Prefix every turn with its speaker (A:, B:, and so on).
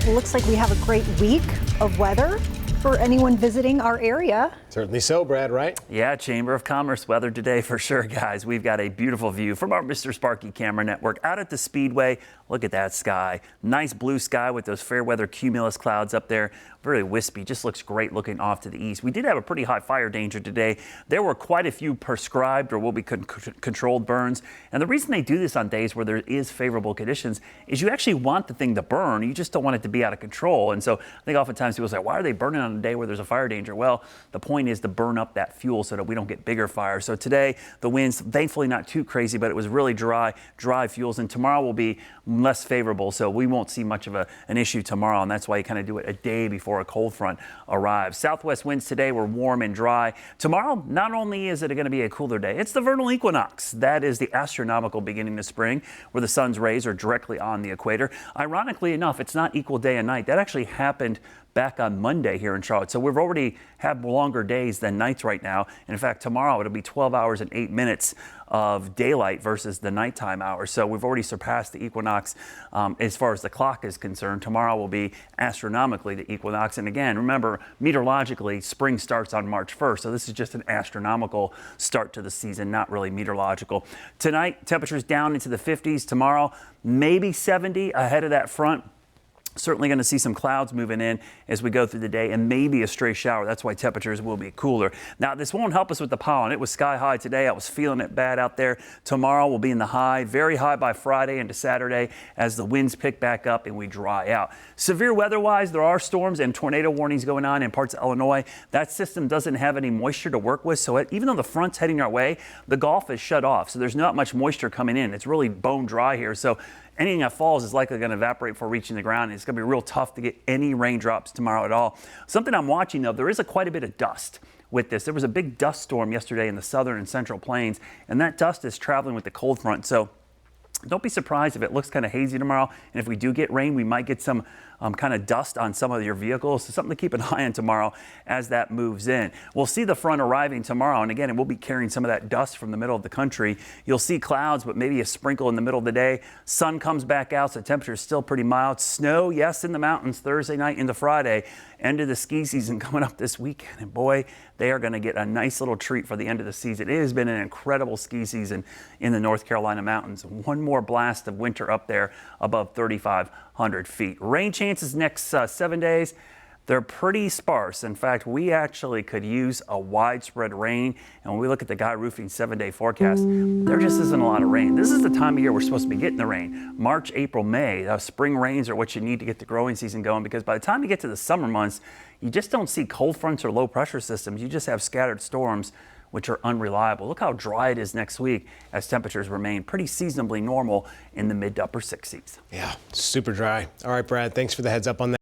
A: Looks like we have a great week of weather for anyone visiting our area.
B: Certainly so, Brad, right?
C: Yeah, Chamber of Commerce weather today for sure, guys. We've got a beautiful view from our Mr. Sparky camera network out at the Speedway. Look at that sky. Nice blue sky with those fair weather cumulus clouds up there. Very wispy, just looks great looking off to the east. We did have a pretty high fire danger today. There were quite a few prescribed or will be controlled burns. And the reason they do this on days where there is favorable conditions is you actually want the thing to burn. You just don't want it to be out of control. And so I think oftentimes people say, why are they burning on a day where there's a fire danger? Well, the point is to burn up that fuel so that we don't get bigger fires. So today, the winds, thankfully not too crazy, but it was really dry fuels. And tomorrow will be less favorable, so we won't see much of an issue tomorrow. And that's why you kind of do it a day before a cold front arrives. Southwest winds today were warm and dry. Tomorrow, not only is it going to be a cooler day, it's the vernal equinox. That is the astronomical beginning of spring, where the sun's rays are directly on the equator. Ironically enough, it's not equal day and night. That actually happened back on Monday here in Charlotte. So we've already had longer days than nights right now. And in fact, tomorrow it'll be 12 hours and 8 minutes of daylight versus the nighttime hours. So we've already surpassed the equinox as far as the clock is concerned. Tomorrow will be astronomically the equinox. And again, remember, meteorologically, spring starts on March 1st. So this is just an astronomical start to the season, not really meteorological. Tonight, temperatures down into the 50s. Tomorrow, maybe 70 ahead of that front. Certainly going to see some clouds moving in as we go through the day and maybe a stray shower. That's why temperatures will be cooler. Now, this won't help us with the pollen. It was sky high today. I was feeling it bad out there. Tomorrow will be in the high, very high by Friday into Saturday as the winds pick back up and we dry out. Severe weather-wise, there are storms and tornado warnings going on in parts of Illinois. That system doesn't have any moisture to work with, so even though the front's heading our way, the Gulf is shut off, so there's not much moisture coming in. It's really bone dry here, so anything that falls is likely going to evaporate before reaching the ground. It's going to be real tough to get any raindrops tomorrow at all. Something I'm watching, though, there is quite a bit of dust with this. There was a big dust storm yesterday in the southern and central plains, and that dust is traveling with the cold front. So don't be surprised if it looks kind of hazy tomorrow. And if we do get rain, we might get some kind of dust on some of your vehicles. So something to keep an eye on tomorrow as that moves in. We'll see the front arriving tomorrow. And again, it will be carrying some of that dust from the middle of the country. You'll see clouds, but maybe a sprinkle in the middle of the day. Sun comes back out, so temperature is still pretty mild. Snow, yes, in the mountains Thursday night into Friday. End of the ski season coming up this weekend. And boy, they are going to get a nice little treat for the end of the season. It has been an incredible ski season in the North Carolina mountains. One more blast of winter up there above 3,500 feet. Rain chances next 7 days. They're pretty sparse. In fact, we actually could use a widespread rain. And when we look at the Guy Roofing 7-day forecast, there just isn't a lot of rain. This is the time of year we're supposed to be getting the rain. March, April, May. Spring rains are what you need to get the growing season going, because by the time you get to the summer months, you just don't see cold fronts or low pressure systems. You just have scattered storms, which are unreliable. Look how dry it is next week as temperatures remain pretty seasonably normal in the mid to upper 60s.
B: Yeah, super dry. All right, Brad, thanks for the heads up on that.